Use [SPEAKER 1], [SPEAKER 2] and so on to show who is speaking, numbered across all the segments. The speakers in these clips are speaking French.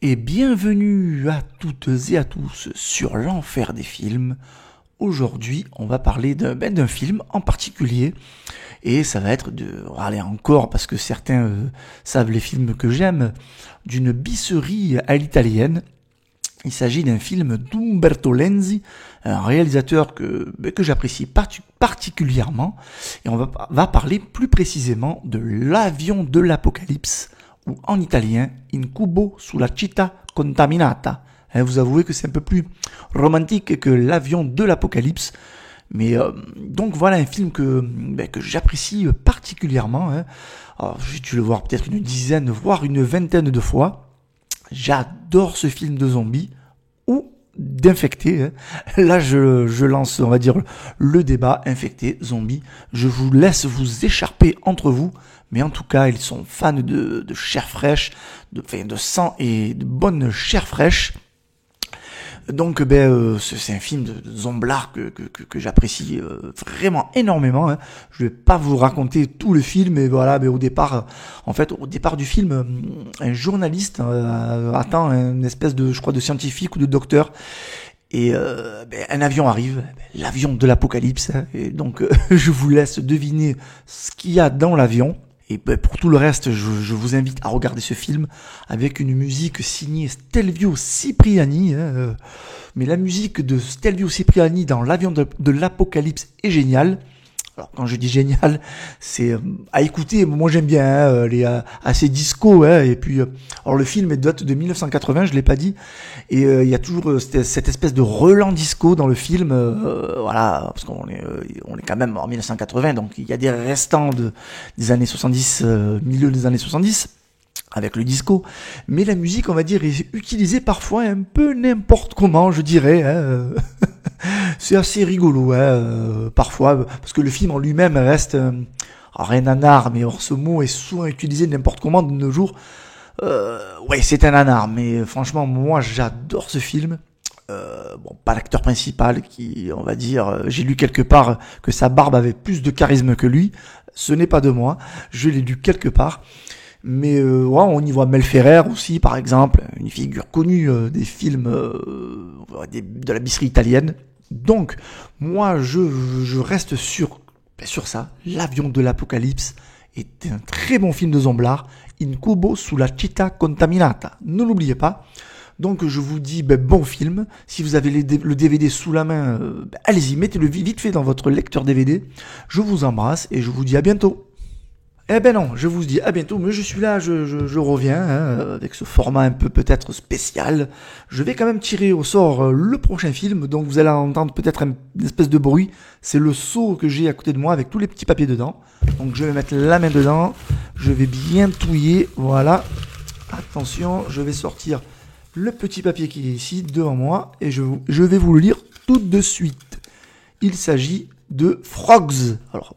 [SPEAKER 1] Et bienvenue à toutes et à tous sur l'enfer des films. Aujourd'hui, on va parler d'un film en particulier. Et ça va être allez encore, parce que certains savent les films que j'aime, d'une bisserie à l'italienne. Il s'agit d'un film d'Umberto Lenzi, un réalisateur que j'apprécie particulièrement. Et on va parler plus précisément de L'Avion de l'Apocalypse, ou en italien, Incubo sulla città contaminata. Vous avouez que c'est un peu plus romantique que L'Avion de l'Apocalypse. Mais donc voilà un film que j'apprécie particulièrement. Alors, j'ai dû le voir peut-être une dizaine, voire une vingtaine de fois. J'adore ce film de zombies ou d'infectés. Là, je lance, on va dire, le débat infecté, zombie. Je vous laisse vous écharper entre vous. Mais en tout cas, ils sont fans de chair fraîche, de sang et de bonne chair fraîche. Donc, c'est un film de zomblard que j'apprécie vraiment énormément. Je vais pas vous raconter tout le film, mais voilà. Mais au départ du film, un journaliste attend une espèce de, je crois, de scientifique ou de docteur. Et un avion arrive, l'avion de l'apocalypse. Et donc, je vous laisse deviner ce qu'il y a dans l'avion. Et pour tout le reste, je vous invite à regarder ce film avec une musique signée Stelvio Cipriani. Mais la musique de Stelvio Cipriani dans L'Avion de l'Apocalypse est géniale. Alors quand je dis génial, c'est à écouter. Moi j'aime bien, elle est assez disco. Et puis, alors le film date de 1980, je l'ai pas dit. Et il y a toujours cette espèce de relent disco dans le film. Voilà, parce qu'on est quand même en 1980, donc il y a des restants des années 70, milieu des années 70. Avec le disco, mais la musique, on va dire, est utilisée parfois un peu n'importe comment, je dirais. C'est assez rigolo, parfois, parce que le film en lui-même reste un nanar, mais or ce mot est souvent utilisé n'importe comment de nos jours. C'est un nanar, mais franchement, moi, j'adore ce film. Pas l'acteur principal qui, on va dire, j'ai lu quelque part que sa barbe avait plus de charisme que lui. Ce n'est pas de moi, je l'ai lu quelque part. Mais on y voit Mel Ferrer aussi, par exemple, une figure connue des films de la bisserie italienne. Donc, moi, je reste sur ça. L'Avion de l'Apocalypse est un très bon film de zomblard. Incubo sulla città contaminata. Ne l'oubliez pas. Donc, je vous dis bon film. Si vous avez le DVD sous la main, allez-y, mettez-le vite fait dans votre lecteur DVD. Je vous embrasse et je vous dis à bientôt. Eh ben non, je vous dis à bientôt, mais je suis là, je reviens avec ce format un peu peut-être spécial. Je vais quand même tirer au sort le prochain film, donc vous allez entendre peut-être une espèce de bruit. C'est le seau que j'ai à côté de moi avec tous les petits papiers dedans. Donc je vais mettre la main dedans, je vais bien touiller, voilà. Attention, je vais sortir le petit papier qui est ici devant moi et je vais vous le lire tout de suite. Il s'agit de Frogs. Alors,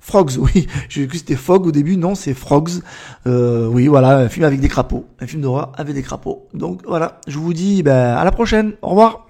[SPEAKER 1] Frogs, oui, j'ai cru que c'était Fog au début, non, c'est Frogs. Oui, voilà, un film avec des crapauds, un film d'horreur avec des crapauds. Donc voilà, je vous dis à la prochaine, au revoir.